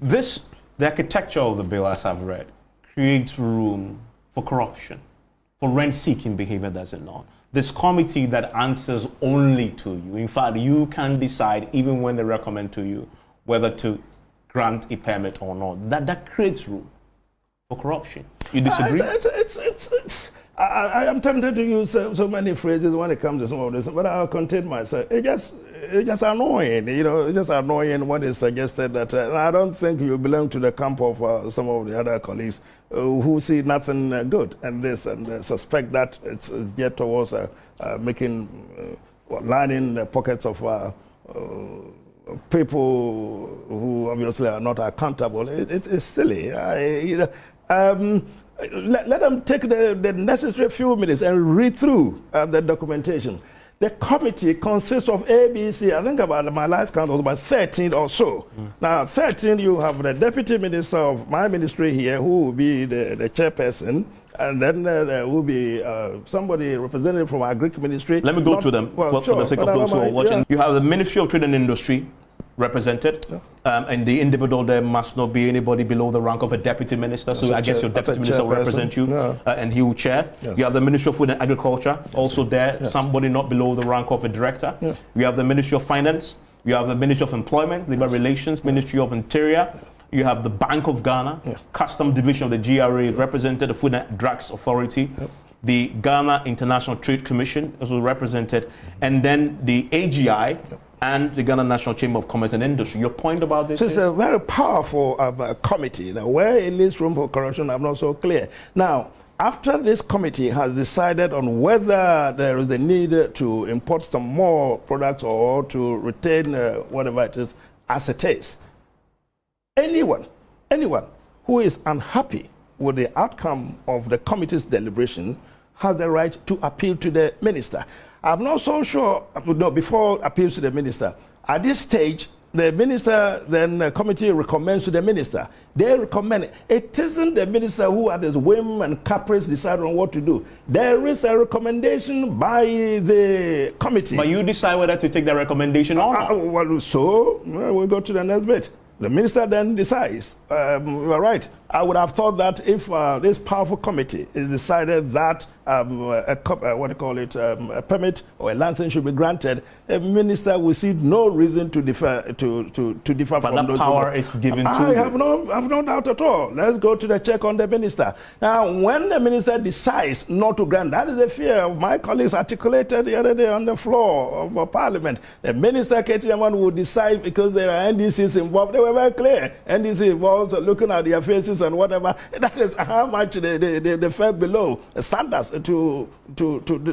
The architecture of the bill, as I've read, creates room for corruption, for rent-seeking behavior, does it not? This committee that answers only to you. In fact, you can decide, even when they recommend to you, whether to grant a permit or not. That creates room for corruption. You disagree? I am tempted to use so many phrases when it comes to some of this, but I'll contain myself. It's just annoying, it's just annoying when it's suggested that, and I don't think you belong to the camp of some of the other colleagues who see nothing good in this and suspect that it's yet towards lining the pockets of people who obviously are not accountable. It's silly. Let them take the necessary few minutes and read through the documentation. The committee consists of ABC, I think about my last count was about 13 or so. Now, 13, you have the deputy minister of my ministry here, who will be the chairperson, and then there will be somebody representative from our Greek ministry. Let me go to them for the sake of those who are watching. Yeah. You have the Ministry of Trade and Industry represented, and the individual there must not be anybody below the rank of a deputy minister. So I guess your deputy minister will represent you, and he will chair. Yes. You have the Ministry of Food and Agriculture, also there, somebody not below the rank of a director. Yeah. You have the Ministry of Finance. You have the Ministry of Employment, Labor Relations, Ministry of Interior. You have the Bank of Ghana, Custom Division of the GRA represented, the Food and Drugs Authority. The Ghana International Trade Commission also represented, and then the AGI and the Ghana National Chamber of Commerce and Industry. Your point about this? So it's a very powerful committee. Now, where it leaves room for corruption, I'm not so clear. Now, after this committee has decided on whether there is a need to import some more products or to retain whatever it is as it is, anyone who is unhappy with the outcome of the committee's deliberation has the right to appeal to the minister. I'm not so sure, no, before appeals to the minister. At this stage, the minister, then the committee recommends to the minister. They recommend it. It isn't the minister who at his whim and caprice decide on what to do. There is a recommendation by the committee. But you decide whether to take the recommendation or not. We'll go to the next bit. The minister then decides. You are right. I would have thought that if this powerful committee is decided that a permit or a license should be granted, a minister will see no reason to differ from those. But that power is given to you. I have no doubt at all. Let's go to the check on the minister. Now, when the minister decides not to grant, that is the fear of my colleagues articulated the other day on the floor of Parliament. The minister, Katie Hammond, will decide because there are NDCs involved. They were very clear. NDC involved looking at their faces and whatever. That is how much they fell below the standards to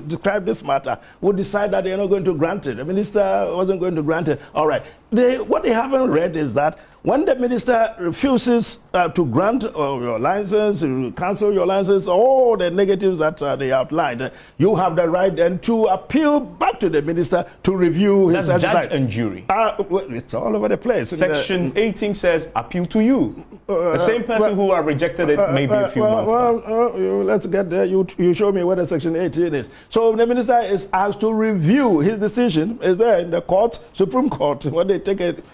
describe this matter. Would decide that they're not going to grant it. The minister wasn't going to grant it. All right. What they haven't read is that when the minister refuses to grant your license, to cancel your license, all the negatives that they outlined, you have the right then to appeal back to the minister to review his exercise. Judge and jury. It's all over the place. Section 18 says appeal to you. The same person who have rejected it maybe a few months back. Let's get there. You show me where the Section 18 is. So the minister is asked to review his decision. Is there in the court, Supreme Court, when they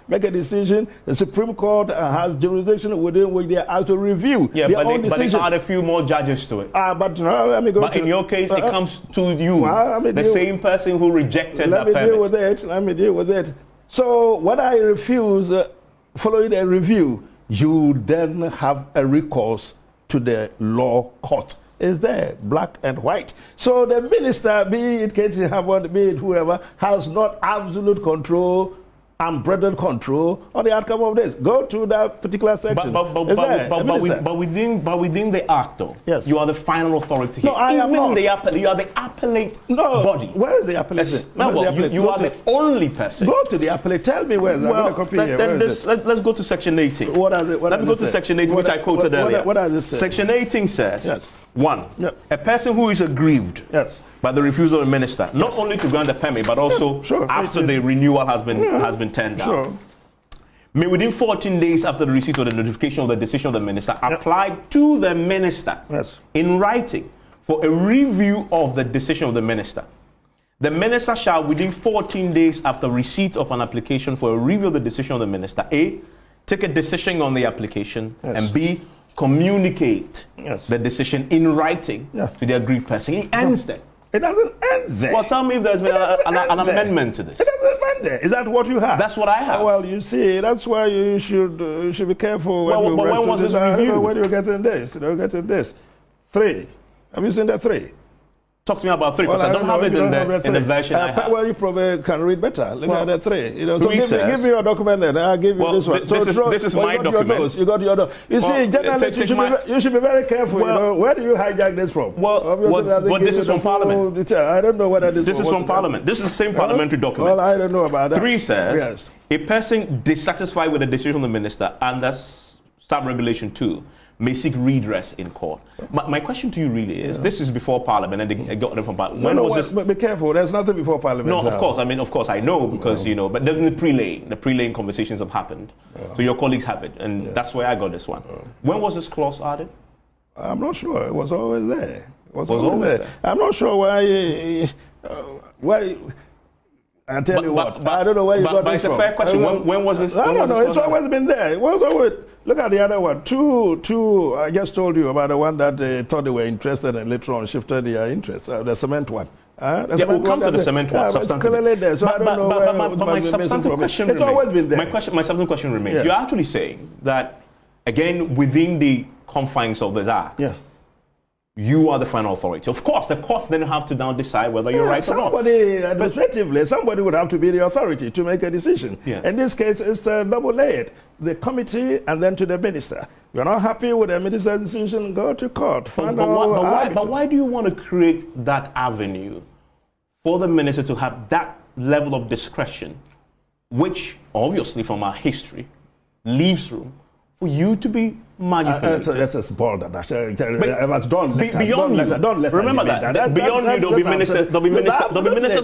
make a decision, the Supreme Court has jurisdiction within which they are asked to review their own decision. But they add a few more judges to it. But let me go. But in your case, it comes to you, the same person who rejected that permit. Let me deal with it. So when I refuse, following a review, you then have a recourse to the law court. Is there, black and white. So the minister, be it Katie Hammond, be it whoever, has not absolute control, unbridled control on the outcome of this. Go to that particular section. But within the act, though, yes, you are the final authority here. No, I am not. You are the appellate body. Where is the appellate? You are the only person. Go to the appellate. Tell me where. Let's go to Section 18. What does it? Let me go to Section 18, which I quoted earlier. What does it say? Section 18 says, yes, 1, a person who is aggrieved, yes, by the refusal of the minister, not only to grant the permit, but also after the renewal has been turned down, may within 14 days after the receipt of the notification of the decision of the minister, apply to the minister in writing for a review of the decision of the minister. The minister shall, within 14 days after receipt of an application for a review of the decision of the minister, A, take a decision on the application, and B, communicate the decision in writing to the aggrieved person. It ends there. It doesn't end there. Well, tell me if there's been an amendment to this. It doesn't end there. Is that what you have? That's what I have. Well, you see, that's why you should be careful. When was this reviewed? When you get in this, get in this. 3. Have you seen the 3? Talk to me about 3, because I don't have it in the version I have. Well, you probably can read better. Look at the 3. You know, so 3 says, give me your document then. I'll give you this one. This is my document. You got your document. You see, generally, you should be very careful. Well, you know, where do you hijack this from? Well, this is from Parliament. I don't know whether this is from Parliament. This is the same parliamentary document. Well, I don't know about that. 3 says, a person dissatisfied with the decision of the minister under sub-regulation 2 may seek redress in court. My question to you really is, this is before Parliament, and they got it from Parliament. When was this? But be careful, there's nothing before Parliament. No, of course. I mean, of course, I know, because, you know, but the pre-lane conversations have happened. So your colleagues have it, and that's where I got this one. When was this clause added? I'm not sure. It was always there. It was always there. I'm not sure why. I tell you what, I don't know where you got this from. But it's a fair question. When was this? No, it's always been there. It was always. Look at the other one. Two. I just told you about the one that they thought they were interested in, later on shifted their interest. The cement one. We'll come to the cement one. It's clearly there, so I don't know but my substantive question remains. It's always been there. My substantive question remains. Yes. You're actually saying that, again, within the confines of this act, you are the final authority. Of course, the courts then have to now decide whether you're right or not. Administratively, somebody would have to be the authority to make a decision. In this case, it's double-layered. The committee and then to the minister. You're not happy with the minister's decision, go to court. But why do you want to create that avenue for the minister to have that level of discretion, which, obviously, from our history, leaves room for you to be manipulated? Let's support that. Remember that. Beyond you, there'll be ministers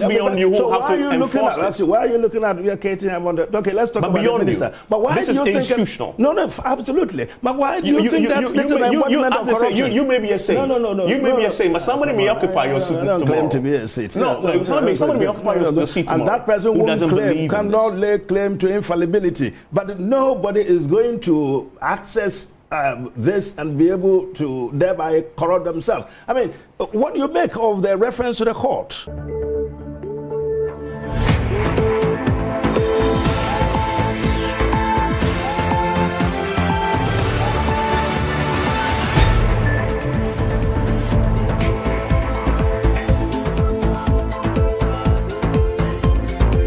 beyond you who have to enforce this. Why are you looking at KTM? Okay, let's talk about the minister. But why this is institutional. No, absolutely. But why do you think that this is an embodiment of corruption? You may be a saint. No. You may be a saint, but somebody may occupy your seat tomorrow. I don't claim to be a saint. No, somebody may occupy your seat tomorrow. And that person cannot lay claim to infallibility. But nobody is going to access this and be able to thereby corrupt themselves. I mean, what do you make of the reference to the court?